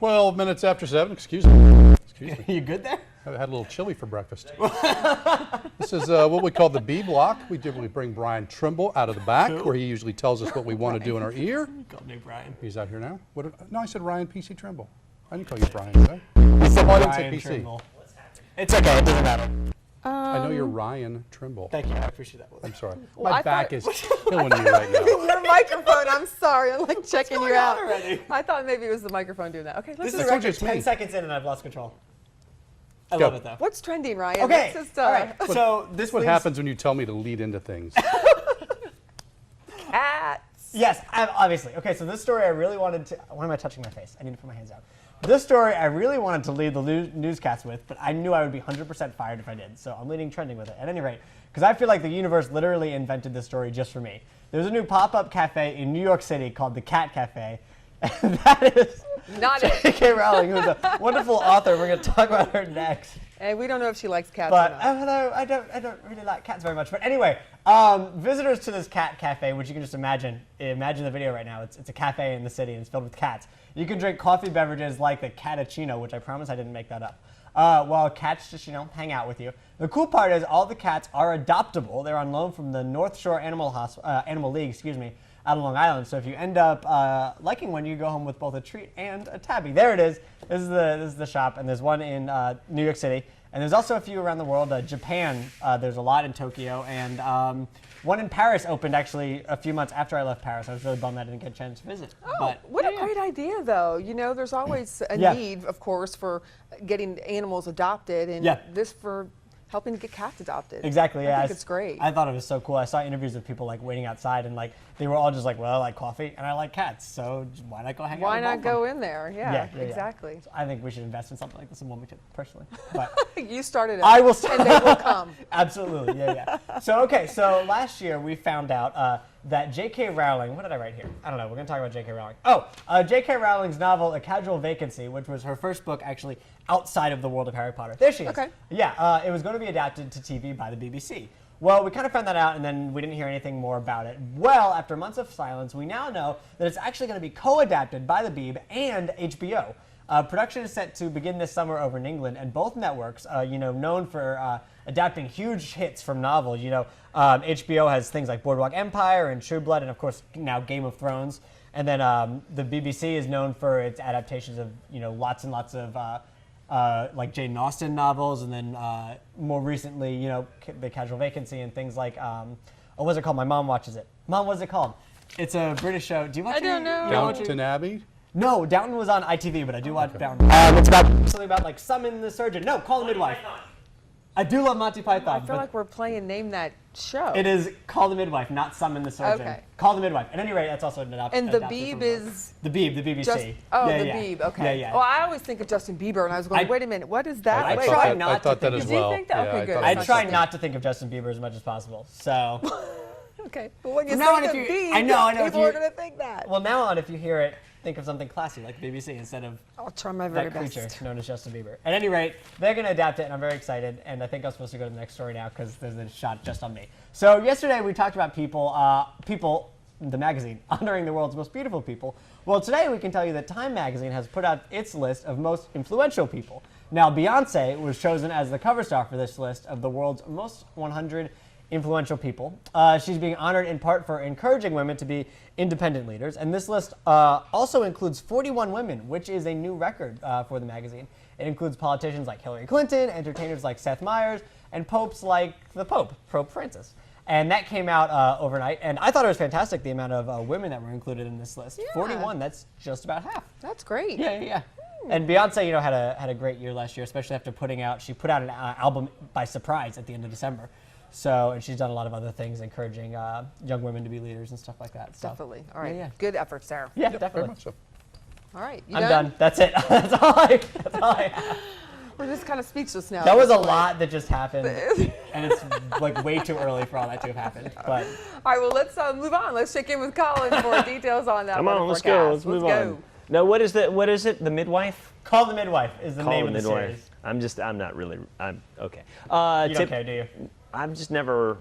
12 minutes after 7. Excuse me. Excuse me. You good there? I had a little chili for breakfast. This is what we call the B block. We typically bring Brian Trimble out of the back, where he usually tells us what we want to do in our ear. Called me Brian. He's out here now. No, I said Ryan PC Trimble. I didn't call you Brian, did I? I didn't say Brian PC. Trimble. It's okay. It doesn't matter. I know you're Ryan Trimble. Thank you. I appreciate that. I'm sorry. Well, My back is killing me right now. Your microphone. I'm sorry. I'm like checking you out. Already? I thought maybe it was the microphone doing that. Okay, let's This is just. I told you record it's me. 10 seconds in and I've lost control. I Go. love it though. What's trending, Ryan? Okay. Let's just, All right. So This is what happens when you tell me to lead into things. Cats. Yes, obviously. Okay, so this story I really wanted to. Why am I touching my face? I need to put my hands down. This story I really wanted to lead the newscast with, but I knew I would be 100% fired if I did. So I'm leading trending with it. At any rate, because I feel like the universe literally invented this story just for me. There's a new pop-up cafe in New York City called the Cat Cafe. And that is Not it. J.K. Rowling, who's a wonderful author. We're going to talk about her next. And we don't know if she likes cats But or not. although I don't really like cats very much. But anyway, visitors to this cat cafe, which you can just imagine the video right now. It's a cafe in the city and it's filled with cats. You can drink coffee beverages like the Catachino, which I promise I didn't make that up. While cats just hang out with you. The cool part is all the cats are adoptable. They're on loan from the North Shore Animal League, out of Long Island. So if you end up liking one, you go home with both a treat and a tabby. There it is. This is the shop, and there's one in New York City, and there's also a few around the world. Japan, there's a lot in Tokyo, and one in Paris opened actually a few months after I left Paris. I was really bummed I didn't get a chance to visit. Oh, but, what a great idea, though. You know, there's always a need, of course, for getting animals adopted, and this for helping to get cats adopted. Exactly, yeah. I think it's great. I thought it was so cool. I saw interviews of people waiting outside, and they were all just like, well, I like coffee and I like cats, so why not go hang out? Why with not both go of them? in there? Yeah, exactly. So I think we should invest in something like this in Wilmington, personally. But You started it. I will start. And they will come. Absolutely, yeah. So last year we found out that J.K. Rowling, what did I write here? I don't know. We're going to talk about J.K. Rowling. J.K. Rowling's novel, A Casual Vacancy, which was her first book actually outside of the world of Harry Potter. There she is. Okay. Yeah, it was going to be adapted to TV by the BBC. Well, we kind of found that out, and then we didn't hear anything more about it. Well, after months of silence, we now know that it's actually going to be co-adapted by the Beeb and HBO. Production is set to begin this summer over in England, and both networks, known for adapting huge hits from novels. HBO has things like Boardwalk Empire and True Blood, and of course now Game of Thrones. And then the BBC is known for its adaptations of lots and lots of like Jane Austen novels, and then more recently, the Casual Vacancy and things like what's it called? My mom watches it. Mom, what's it called? It's a British show. Do you watch it? I don't know. Downton Abbey? No, Downton was on ITV, but I do watch Downton. It's about something about summon the surgeon. No, Call the Midwife. I do love Monty Python. I feel like we're playing Name That Show. It is Call the Midwife, not Summon the Surgeon. Okay. Call the Midwife. At any rate, that's also an adoption. And the Beeb is... The Beeb, the BBC. Beeb, okay. Yeah. Well, I always think of Justin Bieber, and I was going, wait a minute, what is that? I Wait, try not I thought that as Did you well. think that? Okay, good. I try not to think of Justin Bieber as much as possible. So. Okay, but when you Now think on, of if you- Beeb, I know, people are going to think that. Well, now on, if you hear it, think of something classy like the BBC instead of I'll try my very that best. creature known as Justin Bieber. At any rate, they're going to adapt it, and I'm very excited. And I think I'm supposed to go to the next story now because there's a shot just on me. So yesterday we talked about People, the magazine, honoring the world's most beautiful people. Well, today we can tell you that Time magazine has put out its list of most influential people. Now, Beyonce was chosen as the cover star for this list of the world's most 100 influential people. She's being honored in part for encouraging women to be independent leaders, and this list also includes 41 women, which is a new record for the magazine. It includes politicians like Hillary Clinton, entertainers like Seth Meyers, and popes like the Pope Francis. And that came out overnight, and I thought it was fantastic, the amount of women that were included in this list. Yeah. 41, that's just about half. That's great. Yeah. And Beyonce, had a great year last year, especially after she put out an album by surprise at the end of December. So, and she's done a lot of other things, encouraging young women to be leaders and stuff like that. So. Definitely. All right. Yeah. Good effort, Sarah. Yeah, Very definitely. much so. All right. I'm done. That's it. That's all I have. We're just kind of speechless now. That was a lot that just happened, and it's way too early for all that to have happened. But all right. Well, let's move on. Let's check in with Colin for details on that. Come on, let's forecast. go. Let's move on. No, what is it? The Midwife? Call the Midwife is the Call name the of the Midwife. series. I'm not really. I'm okay. You don't care, do you? I'm just never.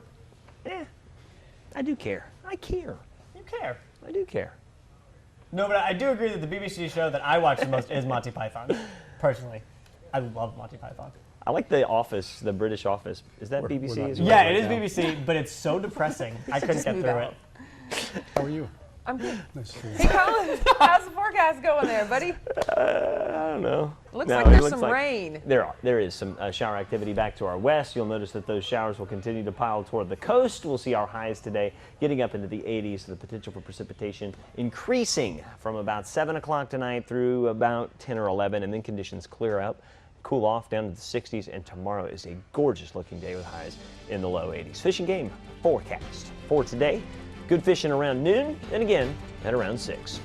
I do care. I care. You care. I do care. No, but I do agree that the BBC show that I watch the most is Monty Python. Personally, I love Monty Python. I like The Office, the British Office. Is that BBC not as doing well? Yeah, right it is now. BBC, but it's so depressing. I couldn't get move through out. it. How are you? I'm good. Nice to see you. Hey, Colin, how's the forecast going there, buddy? I don't know. Looks No, like it there's looks some like rain. There is some shower activity back to our west. You'll notice that those showers will continue to pile toward the coast. We'll see our highs today getting up into the 80s. The potential for precipitation increasing from about 7 o'clock tonight through about 10 or 11, and then conditions clear up, cool off down to the 60s, and tomorrow is a gorgeous looking day with highs in the low 80s. Fish and game forecast for today. Good fishing around noon, and again at around 6.